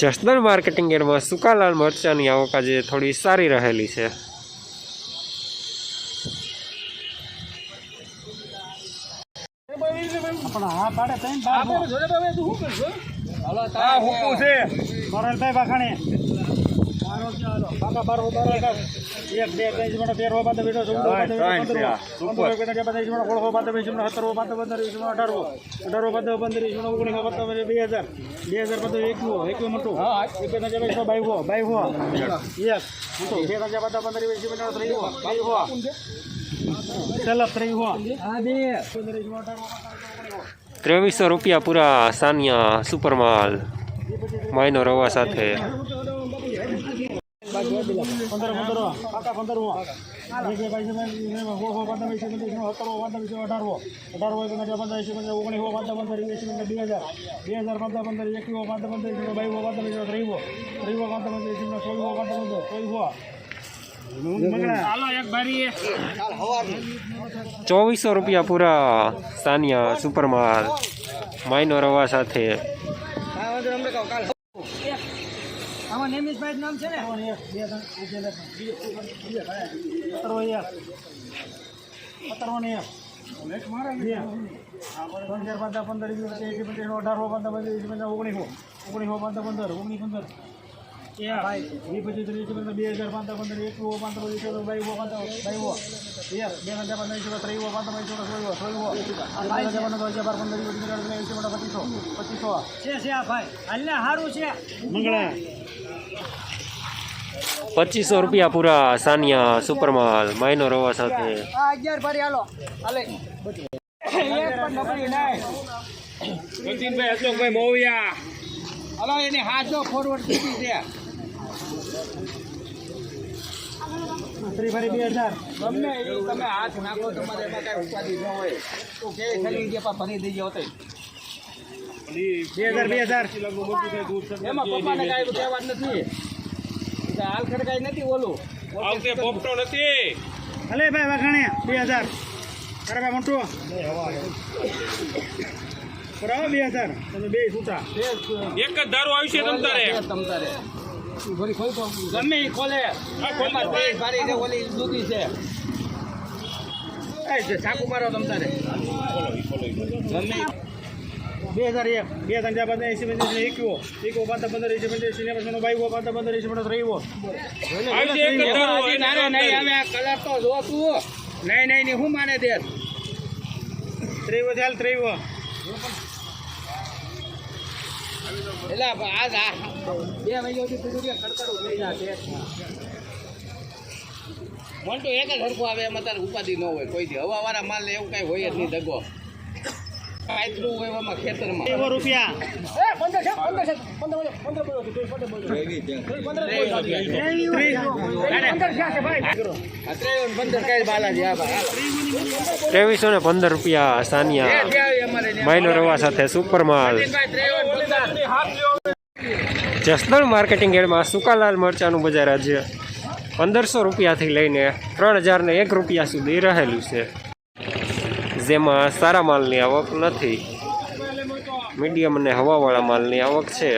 Jasdan marketing યાર્ડમાં સુકાલાલ મરચાની આવક આજે થોડી સારી રહેલી છે। ₹2300 પૂરા સાનિયા સુપર માલ માયનો રવા સાથે। ₹2400 પૂરા સાનિયા સુપર માલ માયનો રવા સાથે। ₹2500 પૂરા સાનિયા સુપર માલ માયનો રવા સાથે। હાલ ખડકાઈ નથી ઓલું આવતે પોપટો નથી અલે ભાઈ વાખાણે 2000 અરે ભાઈ મોટું બરાબર 2000 તમે બે છૂટા એક જ દારૂ આવશે તમતારે ભરી ખોલ તો ગમે ઈ ખોલે આ ખોલમાં ભારી છે ઓલી દૂધી છે એ જે ચાકુ મારો તમતારે ગમે 2001 2000 પાંચ 15 બાઈવો 15 રહીવો કલર તો જો તું નહીં હું માને દે ત્રેવો ચાલ ત્રેવો એટલે આજ બે વાગ્યાથી ખડખડું થઈ જાય મન તો એક જ હરખું આવે એમાં તારે ઉપાધિ ન હોય કોઈથી હવા વાળા માલ એવું કઈ હોય જ નહીં દગો આટલું હોય એમાં ખેતરમાં ₹2315 સાનિયા માયનો રવા સાથે સુપર માલ। જસદણ માર્કેટિંગ યાર્ડમાં સુકાલાલ મરચાનું બજાર આજે ₹1500 થી લઈને ₹3001 સુધી રહેલું છે, જેમાં સારા માલની આવક નથી, મીડિયમ અને હવાવાળા માલની આવક છે।